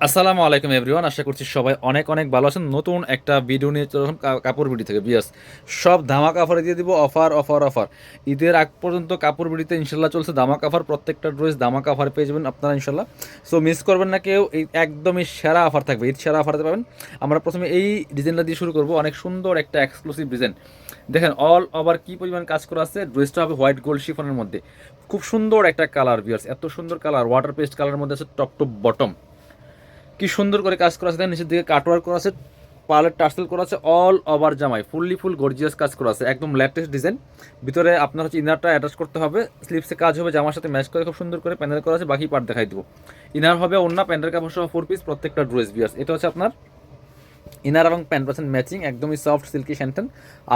আসসালামু আলাইকুম এভরিওয়ান, আশা করছি সবাই অনেক অনেক ভালো আছেন। নতুন একটা ভিডিও নিয়ে চলে আসলাম কাপড় বিডি থেকে। বিয়াস সব ধামাকা অফারে দিয়ে দিব, অফার অফার অফার। ঈদের আগ পর্যন্ত কাপড় বিডিতে ইনশাল্লাহ চলছে ধামাকা অফার। প্রত্যেকটা ড্রেস ধামাকা অফার পেয়ে যাবেন আপনারা ইনশাল্লাহ। সো মিস করবেন না কেউ, এই একদমই সেরা অফার থাকবে, ঈদ সেরা অফার পাবেন। আমরা প্রথমে এই ডিজাইনটা দিয়ে শুরু করবো, অনেক সুন্দর একটা এক্সক্লুসিভ ডিজাইন। দেখেন অল ওভার কি পরিমাণ কাজ করা আছে। ড্রেসটা হবে হোয়াইট গোল্ড শিফনের মধ্যে, খুব সুন্দর একটা কালার। বিয়ার্স এত সুন্দর কালার, ওয়াটার পেস্ট কালারের মধ্যে আছে টপ টু বটম। কি সুন্দর করে কাজ করা আছে, দেখেন নিচের দিকে কাটওয়ার্ক করা আছে, পার্লের টার্সেল করা আছে, অল ওভার জামাই ফুল গর্জিয়াস কাজ করা আছে, একদম লেটেস্ট ডিজাইন। ভিতরে আপনার হচ্ছে ইনারটা অ্যাটাচ করতে হবে, স্লিপসে কাজ হবে, জামার সাথে ম্যাচ করে খুব সুন্দর করে প্যানেল করা আছে। বাকি পার্ট দেখাই দিব। ইনার হবে অন্য প্যান্টের কাপড় সহ 4 পিস প্রত্যেকটা ড্রেস। বিয়ার্স এটা হচ্ছে আপনার ইনার এবং প্যান্ট পাচ্ছেন ম্যাচিং, একদমই সফট সিল্কি শ্যান্টেন।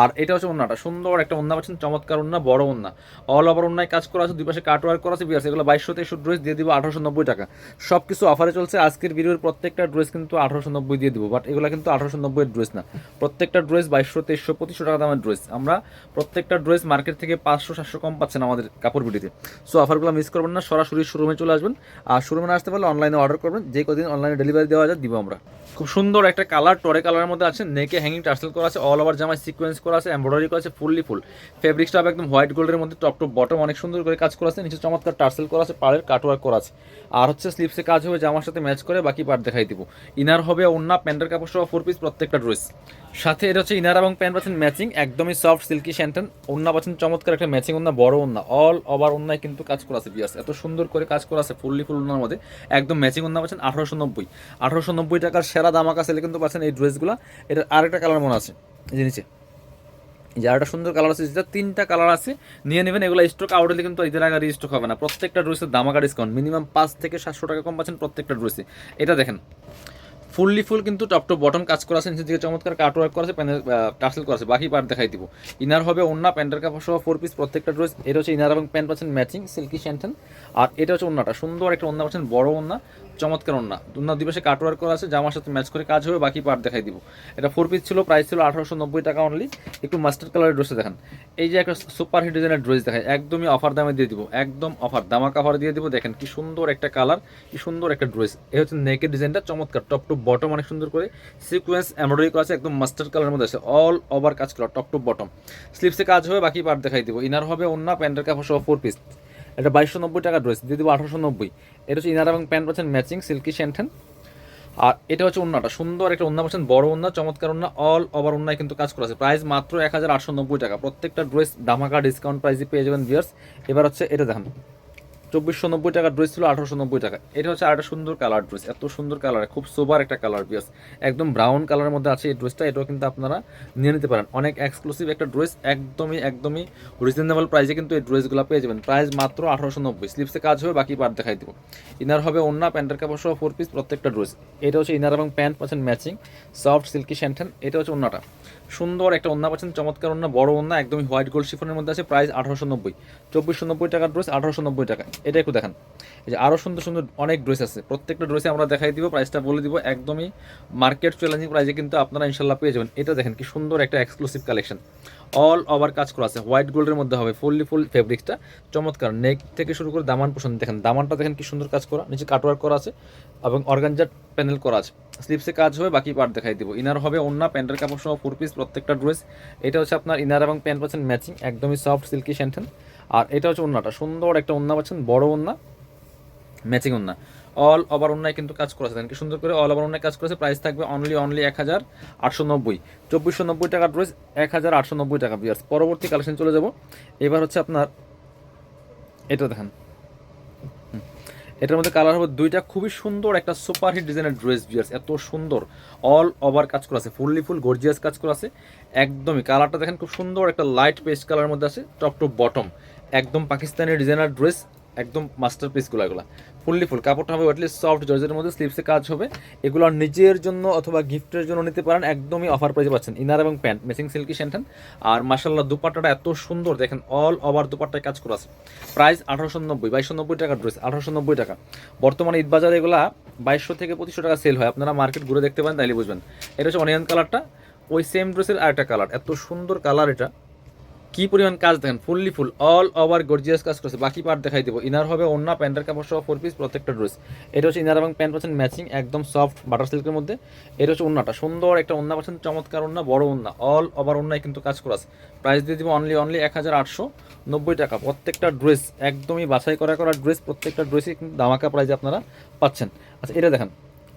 আর এটা হচ্ছে ওন্নাটা, সুন্দর একটা ওন্না পাচ্ছেন, চমৎকার ওন্না, বড় ওন্না, অল ওভার ওন্নায় কাজ করা আছে, দুই পাশে কাট ওয়ার্ক করা আছে। বিয়ার্স এগুলো 2200-2300 ড্রেস দিয়ে দিব 1890 টাকা। সব কিছু অফারে চলছে। আজকের ভিডিওর প্রত্যেকটা ড্রেস কিন্তু 1890 দিয়ে দিব, বাট এগুলো কিন্তু 1890 ড্রেস না। প্রত্যেকটা ড্রেস 2200, 2300, 2500 টাকা দামের ড্রেস। আমরা প্রত্যেকটা ড্রেস মার্কেট থেকে 500-700 কম পাচ্ছেন আমাদের কাপড় বিডিতে। সো অফারগুলো মিস করবেন না, সরাসরি শোরুমে চলে আসবেন। আর শোরুমে না আসতে পারলে অনলাইনে অর্ডার করবেন, যে কদিন অনলাইনে ডেলিভারি দেওয়া যায় দিব আমরা। খুব সুন্দর একটা কালার, টরে কালারের মধ্যে আছে, নেকে হ্যাঙ্গিং টার্সেল করা আছে, অল ওভার জামায় সিকোয়েন্স করা আছে, এমব্রয়ডারি করা আছে, ফুল ফেব্রিক্সটা হবে একদম হোয়াইট গোল্ডের মধ্যে, টপ টু বটম অনেক সুন্দর করে কাজ করা আছে, নিচে চমৎকার টার্সেল করা আছে, পাড়ের কাটওয়ার্ক করা আছে। আর হচ্ছে স্লিপসে কাজ হবে, জামার সাথে ম্যাচ করে বাকি পার্ট দেখাই দিব। ইনার হবে ওন্না প্যান্টের কাপড় সহ 4 পিস প্রত্যেকটা ড্রেস। সাথে এটা হচ্ছে ইনার এবং প্যান্ট পাচ্ছেন ম্যাচিং, একদমই সফট সিল্কি শ্যান্টন। ওন্না পাচ্ছেন চমৎকার একটা ম্যাচিং ওন্না, বড় ওন্না, অল ওভার ওন্নায় কিন্তু কাজ করা আছে। বিয়ার্স এত সুন্দর করে কাজ করা আছে ফুল ওন্নার মধ্যে, একদম ম্যাচিং ওন্না পাচ্ছেন 1890 টাকার সেরা দামাকা সেলে কিন্তু পাচ্ছেন এই ড্রেসগুলো। এটার আরেকটা কালার মনে আছে, এই যে নিচে যে আরেকটা সুন্দর কালার আছে, যেটা 3টা কালার আছে, নিয়ে নেবেন। এগুলো স্টক আউট হলে কিন্তু ঈদের আগে স্টক হবে না। প্রত্যেকটা ড্রেসের দামাকা ডিসকাউন্ট, মিনিমাম 500-700 টাকা কম পাচ্ছেন প্রত্যেকটা ড্রেসে। এটা দেখেন ফুল কিন্তু টপ টু বটম কাজ করা আছে, নিচের দিকে চমৎকার কাট ওয়ার্ক করা আছে, প্যানেল টার্সেল করা আছে। বাকি পার্ট দেখাই দিব। ইনার হবে ওন্না প্যান্টের কাপড় সহ 4 পিস প্রত্যেকটা ড্রেস। এটা হচ্ছে ইনার এবং প্যান্ট পাচ্ছেন ম্যাচিং সিল্কি শ্যান্টেন। আর এটা হচ্ছে ওন্নাটা, সুন্দর একটা ওন্না পাচ্ছেন, বড় ওন্না, চমৎকার ওন্না। ওন্নার দুই পাশে কাট ওয়ার্ক করা আছে, জামার সাথে ম্যাচ করে কাজ হবে। বাকি পার্ট দেখাই দিব। এটা 4 পিস ছিল, প্রাইস ছিল 1890 টাকা অনলি। একটু মাস্টার্ড কালারের ড্রেসে দেখেন, এই যে একটা সুপার হিট ডিজাইনের ড্রেস দেখায়, একদমই অফার দামে দিয়ে দিব, একদম অফার দামাকা অফার দিয়ে দিব। দেখেন কি সুন্দর একটা কালার, কি সুন্দর একটা ড্রেস। এই হচ্ছে নেকের ডিজাইনটা, চমৎকার, টপ টু বটম অনেক সুন্দর করে সিকোয়েন্স এমব্রয়ডারি করা আছে, একদম মাস্টার্ড কালারের মধ্যে আছে, অল ওভার কাজ করা, টপ টু বটম। স্লিপসে কাজ হবে, বাকি পার্ট দেখাই দিব। ইনার হবে ওন্না প্যান্টের কাপড় সহ 4 পিস। এটা 2290 টাকা ড্রেস, দিয়ে দিব 1890। এটা হচ্ছে ইনার এবং প্যান্ট পাচ্ছেন ম্যাচিং সিল্কি শ্যান্টেন। আর এটা হচ্ছে ওন্নাটা, সুন্দর একটা ওন্না পাচ্ছেন, বড় ওন্না, চমৎকার ওন্না, অল ওভার ওন্নায় কিন্তু কাজ করা আছে। প্রাইস মাত্র 1890 টাকা। প্রত্যেকটা ড্রেস ধামাকা ডিসকাউন্ট প্রাইসে পেয়ে যাবেন ভিউয়ার্স। এবার হচ্ছে এটা দেখেন, 2490 টাকার ড্রেস ছিল 1890 টাকা। এটা হচ্ছে আরেকটা সুন্দর কালার ড্রেস, এত সুন্দর কালার, খুব সোবার একটা কালার। বিয়াস একদম ব্রাউন কালারের মধ্যে আছে এই ড্রেসটা। এটাও কিন্তু আপনারা নিয়ে নিতে পারেন, অনেক এক্সক্লুসিভ একটা ড্রেস, একদমই রিজনেবল প্রাইসে কিন্তু এই ড্রেসগুলো পেয়ে যাবেন। প্রাইস মাত্র 1890। স্লিপসে কাজ হবে, বাকি পার্ট দেখাই দিব। ইনার হবে ওন্না প্যান্টের কাপড় সহ 4 পিস প্রত্যেকটা ড্রেস। এটা হচ্ছে ইনার এবং প্যান্ট পাচ্ছেন ম্যাচিং, সফট সিল্কি শ্যান্টেন। এটা হচ্ছে ওন্নাটা, সুন্দর একটা ওন্না পাচ্ছেন, চমৎকার ওন্না, বড় ওন্না, একদমই হোয়াইট গোল্ড শিফনের মধ্যে আছে। প্রাইস 1890। 2490 টাকার ড্রেস 1890 টাকা। এটা একটু দেখেন, এই যে আরও সুন্দর সুন্দর অনেক ড্রেস আছে, প্রত্যেকটা ড্রেসে আমরা দেখাই দিব, প্রাইসটা বলে দিব, একদমই মার্কেট চ্যালেঞ্জিং প্রাইসে কিন্তু আপনারা ইনশাল্লাহ পেয়ে যাবেন। এটা দেখেন কি সুন্দর একটা এক্সক্লুসিভ কালেকশন, অল ওভার কাজ করা আছে, হোয়াইট গোল্ডের মধ্যে হবে, ফুল ফেব্রিক্সটা চমৎকার। নেক থেকে শুরু করে দামান পোষণ দেখেন, দামানটা দেখেন কি সুন্দর কাজ করা, নিচে কাটওয়ার্ক করা আছে এবং অর্গানজার প্যানেল করা আছে। স্লিপসে কাজ হবে, বাকি পার্ট দেখাই দিব। ইনার হবে ওন্না প্যান্টের কাপড় সহ 4 পিস প্রত্যেকটা ড্রেস। এটা হচ্ছে আপনার ইনার এবং প্যান্ট পাচ্ছেন ম্যাচিং, একদমই সফট সিল্কি শ্যান্টেন। আর এটা হচ্ছে ওন্নাটা, সুন্দর একটা ওন্না পাচ্ছেন, বড় ওন্না, ম্যাচিং ওন্না, অল ওভার ওন্নায় কিন্তু কাজ করেছে, কি সুন্দর করে অল ওভার ওন্নায় কাজ করেছে। প্রাইস থাকবে অনলি 1890। 2490 টাকার ড্রেস 1890 টাকা। বিয়ার্স পরবর্তী কালেকশন চলে যাব। এবার হচ্ছে আপনার এটা দেখেন, এটার মধ্যে কালার হবে দুইটা, খুবই সুন্দর একটা সুপার হিট ডিজাইনের ড্রেস। বিয়ার্স এত সুন্দর, অল ওভার কাজ করা আছে, ফুল গর্জিয়াস কাজ করা আছে। একদমই কালারটা দেখেন, খুব সুন্দর একটা লাইট পেস্ট কালারের মধ্যে আছে, টপ টু বটম, একদম পাকিস্তানি ডিজাইনার ড্রেস, একদম মাস্টার পিসগুলো। এগুলো ফুল কাপড়টা হবে ওয়েটলি সফট জর্জের মধ্যে, স্লিপসে কাজ হবে। এগুলো নিজের জন্য অথবা গিফটের জন্য নিতে পারেন, একদমই অফার প্রাইসে পাচ্ছেন। ইনার এবং প্যান্ট ম্যাচিং সিল্কি শ্যান্টেন। আর মাশাআল্লাহ দুপাট্টাটা এত সুন্দর, দেখেন অল ওভার দুপাট্টায় কাজ করা আছে। প্রাইস 1890। 2290 টাকার ড্রেস 1890 টাকা। বর্তমানে ঈদ বাজারে এগুলা 2200 থেকে 2500 টাকা সেল হয়, আপনারা মার্কেট ঘুরে দেখতে পারেন, তাইলে বুঝবেন। এটা হচ্ছে অনিয়ন কালারটা, ওই সেম ড্রেসের আরেকটা কালার, এত সুন্দর কালার এটা। কি পরিমাণ কাজ দেখেন, fully full all over gorgeous কাজ করছে। বাকি পার্ট দেখাই দেবো। ইনার হবে ওন্না, প্যান্টের কাপড় সহ 4 পিস প্রত্যেকটা ড্রেস। এটা হচ্ছে ইনার এবং প্যান্ট পাচ্ছেন ম্যাচিং, একদম সফট বাটার সিল্কের মধ্যে। এটা হচ্ছে ওন্নাটা, সুন্দর একটা ওন্না পাচ্ছেন, চমৎকার ওন্না, বড় ওন্না, অল ওভার ওন্নায় কিন্তু কাজ করা আছে। প্রাইস দিয়ে দিব অনলি 1890 টাকা প্রত্যেকটা ড্রেস, একদমই বাছাই করা ড্রেস, প্রত্যেকটা ড্রেসই কিন্তু দামাকা প্রাইসে আপনারা পাচ্ছেন। আচ্ছা এটা দেখেন,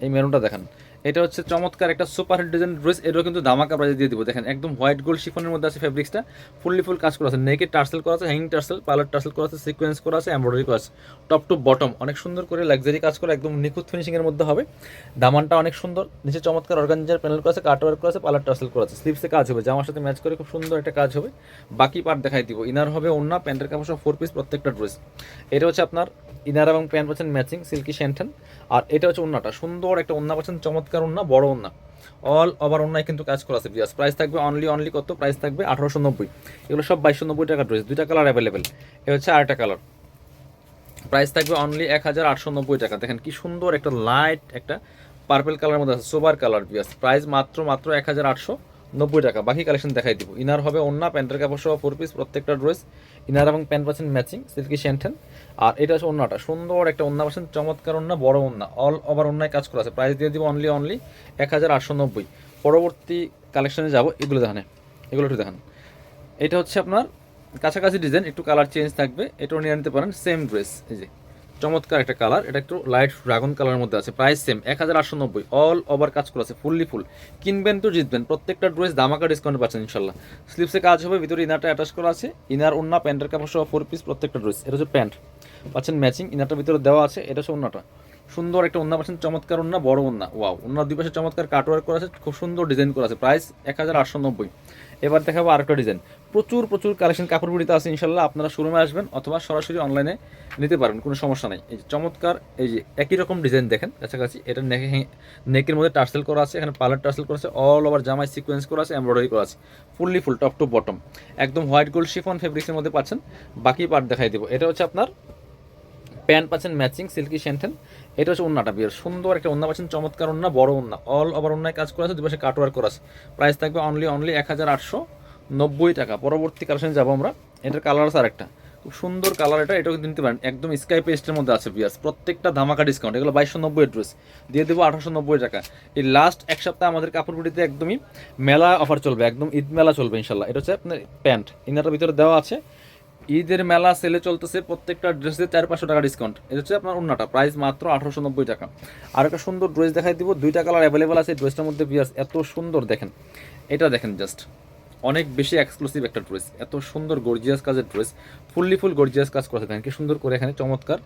এই মেরুনটা দেখেন, এটা হচ্ছে চমৎকার একটা সুপার হিট ডিজাইন ড্রেস। এটাও কিন্তু ধামাকা প্রাইসে দিয়ে দিব। দেখেন একদম হোয়াইট গোল্ড শিফনের মধ্যে আছে ফেব্রিক্সটা, ফুললি ফুল কাজ করা আছে, নেকে টার্সেল করা আছে, হ্যাঙ্গিং টার্সেল, পার্লার টার্সেল করা আছে, সিকোয়েন্স করা আছে, এমব্রয়ডারি করা আছে, টপ টু বটম অনেক সুন্দর করে লাক্সারি কাজ করা, একদম নিখুঁত ফিনিশিংয়ের মধ্যে হবে। দামানটা অনেক সুন্দর, নিচে চমৎকার অর্গানজার প্যানেল করা আছে, কাটওয়ার্ক করা আছে, পার্লার টার্সেল করা আছে, স্লিভসে কাজ হবে, জামার সাথে ম্যাচ করে খুব সুন্দর একটা কাজ হবে। বাকি পার্ট দেখাই দিব। ইনার হবে ওন্না, প্যান্টের কাপড় সহ 4 পিস প্রত্যেকটা ড্রেস। এটা হচ্ছে আপনার ইনার এবং প্যান্ট পাচ্ছেন ম্যাচিং সিল্কি শ্যান্টেন। আর এটা হচ্ছে ওন্নাটা, সুন্দর একটা ওন্না পাচ্ছেন, চমৎকার ওন্না, বড় ওন্না, অল ওভার ওন্নায় কিন্তু কাজ করা আছে। বিয়াস প্রাইস থাকবে অনলি কত, প্রাইস থাকবে 1890। এগুলো সব 2290 টাকা ড্রেস, দুইটা কালার অ্যাভেলেবেল। এ হচ্ছে আরেকটা কালার, প্রাইস থাকবে অনলি 1890 টাকা। দেখেন কি সুন্দর একটা লাইট একটা পার্পেল কালার মধ্যে আছে, সোবার কালার। বিয়াস প্রাইস মাত্র 1890 টাকা। বাকি কালেকশন দেখাই দিব। ইনার হবে ওন্না, প্যান্টের কাপড় সহ 4 পিস প্রত্যেকটা ড্রেস। ইনার এবং প্যান্ট পাচ্ছেন ম্যাচিং সিল্কি শ্যান্টেন। আর এটা হচ্ছে ওন্নাটা, সুন্দর একটা ওন্না পাচ্ছেন, চমৎকার ওন্না, বড় ওন্না, অল ওভার ওন্নায় কাজ করা আছে। প্রাইস দিয়ে দিব অনলি 1890। পরবর্তী কালেকশনে যাব, এগুলো দেখেন, এগুলো একটু দেখেন। এটা হচ্ছে আপনার কাছাকাছি ডিজাইন, একটু কালার চেঞ্জ থাকবে, এটাও নিয়ে নিতে পারেন। সেম ড্রেস, এই যে চমৎকার একটা কালার, এটা একটু লাইট ড্রাগন কালারের মধ্যে আছে। প্রাইস সেম 1890, অল ওভার কাজ করা আছে, ফুললি ফুল। কিনবেন তো জিতবেন, প্রত্যেকটা ড্রেস দামাকা ডিসকাউন্ট পাচ্ছেন ইনশাল্লাহ। স্লিপসে কাজ হবে, ভিতরে ইনারটা অ্যাটাচ করা আছে, ইনার ওন্না, প্যান্টের কাপড় সহ 4 পিস প্রত্যেকটা ড্রেস। এটা হচ্ছে প্যান্ট পাচ্ছেন ম্যাচিং, ইনারটার ভিতরে দেওয়া আছে। এটা হচ্ছে ওন্নাটা, সুন্দর একটা ওন্না পাচ্ছেন, চমৎকার ওন্না, বড় ওন্না, ওয়াও। ওন্নার দুই পাশে চমৎকার কাটওয়ার্ক করা আছে, খুব সুন্দর ডিজাইন করা আছে। প্রাইস 1890। এবার দেখাবো আরেকটা ডিজাইন। প্রচুর কালেকশন কাপড় বিড়িতে আছে ইনশাল্লাহ। আপনারা শোরুমে আসবেন অথবা সরাসরি অনলাইনে নিতে পারবেন, কোনো সমস্যা নেই। এই যে চমৎকার, এই যে একই রকম ডিজাইন দেখেন কাছাকাছি। এটা নেকের মধ্যে টার্সেল করা আছে, এখানে পার্লার টার্সেল করা আছে, অল ওভার জামায় সিকোয়েন্স করা আছে, এমব্রয়ডারি করা আছে, fully full top to bottom, একদম হোয়াইট গোল্ড শিফন ফেব্রিক্সের মধ্যে পাচ্ছেন। বাকি পার্ট দেখাই দেবো। এটা হচ্ছে আপনার প্যান্ট পাচ্ছেন ম্যাচিং সিল্কি শ্যান্টেন। এটা হচ্ছে ওন্নাটা, বিয়ার সুন্দর একটা ওন্না পাচ্ছেন, চমৎকার ওন্না, বড় ওন্না, অল ওভার ওন্নায় কাজ করা আছে, দুপাশে কাটওয়ার্ক করা আছে। প্রাইস থাকবে অনলি 1890 টাকা। পরবর্তী কালেকশনে যাবো আমরা। এটার কালার আছে আরেকটা, খুব সুন্দর কালার, এটাও কিন্তু নিতে পারেন, একদম স্কাই পেস্টের মধ্যে আছে। বিয়ার্স প্রত্যেকটা ধামাকা ডিসকাউন্ট, এগুলো 2290 ড্রেস, দিয়ে দেবো 1890 টাকা। এই লাস্ট এক সপ্তাহ আমাদের কাপড় বিড়িতে একদমই মেলা অফার চলবে, একদম ঈদ মেলা চলবে ইনশাল্লাহ। এটা হচ্ছে আপনার প্যান্ট, ইনারটার ভিতরে দেওয়া আছে, ঈদের মেলা সেলে চলতেছে, প্রত্যেকটা ড্রেসে 400-500 টাকা ডিসকাউন্ট। এটা হচ্ছে আপনার ওন্নাটা, প্রাইস মাত্র 1890 টাকা। আর একটা সুন্দর ড্রেস দেখাই দিব, দুইটা কালার অ্যাভেলেবেল আছে ড্রেসটার মধ্যে। বিয়ার্স এত সুন্দর দেখেন, এটা দেখেন জাস্ট অনেক বেশি এক্সক্লুসিভ একটা ড্রেস, এত সুন্দর গর্জিয়াস কাজের ড্রেস, ফুললি ফুল গর্জিয়াস কাজ করা আছে। দেখেন কি সুন্দর করে এখানে চমৎকার,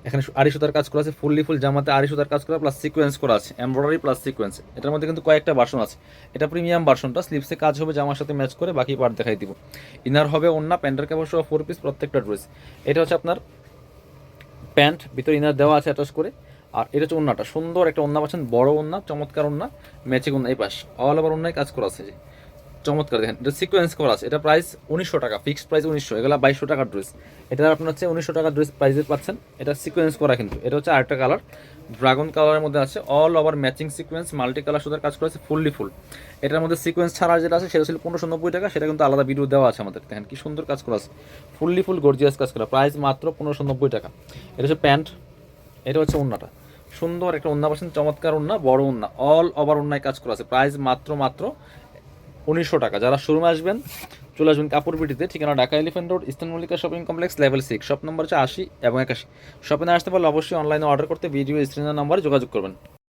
এখানে আড়ি সুতার কাজ করা আছে, ফুললি ফুল জামাতে আড়ি সুতার কাজ করা প্লাস সিকোয়েন্স করা আছে, এমব্রয়ডারি প্লাস সিকোয়েন্স। এটার মধ্যে কিন্তু কয়েকটা ভার্সন আছে, এটা প্রিমিয়াম ভার্সনটা। স্লিপসে কাজ হবে, জামার সাথে ম্যাচ করে। বাকি পার্ট দেখাই দিব। ইনার হবে ওন্না, প্যান্টের কাপড় সহ 4 পিস প্রত্যেকটা ড্রেস। এটা হচ্ছে আপনার প্যান্ট, ভিতরে ইনার দেওয়া আছে অ্যাটাচ করে। আর এটা হচ্ছে ওন্নাটা, সুন্দর একটা ওন্না পাচ্ছেন, বড় ওন্না, চমৎকার ওন্না, ম্যাচিং ওন্না, এই পাশ অল ওভার ওন্নায় কাজ করা আছে, চমৎকার দেখেন। এটা সিকোয়েন্স করা আছে, এটা প্রাইস 1900 টাকা, ফিক্সড প্রাইস 1900। এগুলো 2200 টাকার ড্রেস, এটা আপনার হচ্ছে 1900 টাকার ড্রেস প্রাইসে পাচ্ছেন। এটা সিকোয়েন্স করা কিন্তু। এটা হচ্ছে আরেকটা কালার, ড্রাগন কালারের মধ্যে আছে, all over matching sequence, multi colour সুতার কাজ করা আছে, ফুললি ফুল। এটার মধ্যে সিকোয়েন্স ছাড়া যেটা আছে সেটা ছিল 1590 টাকা, সেটা কিন্তু আলাদা ভিডিও দেওয়া আছে আমাদের। দেখেন কি সুন্দর কাজ করা আছে, ফুললি ফুল গর্জিয়াস কাজ করা, প্রাইস মাত্র 1590 টাকা। এটা হচ্ছে প্যান্ট, এটা হচ্ছে ওন্নাটা, সুন্দর একটা ওন্না পাচ্ছেন, চমৎকার ওন্না, বড় ওন্না, অল ওভার ওন্নায় কাজ করা আছে। প্রাইস মাত্র 1900 টাকা। যারা শোরুমে আসবেন চলে আসবেন কাপড় বিটিতে, ঠিকানা Dhaka elephant road, eastern Mallika shopping complex, level 6, shop number হচ্ছে 80 এবং 81। শপে না আসতে পারলে অবশ্যই অনলাইনে অর্ডার করতে ভিডিও স্ক্রিনের নম্বরে যোগাযোগ করবেন।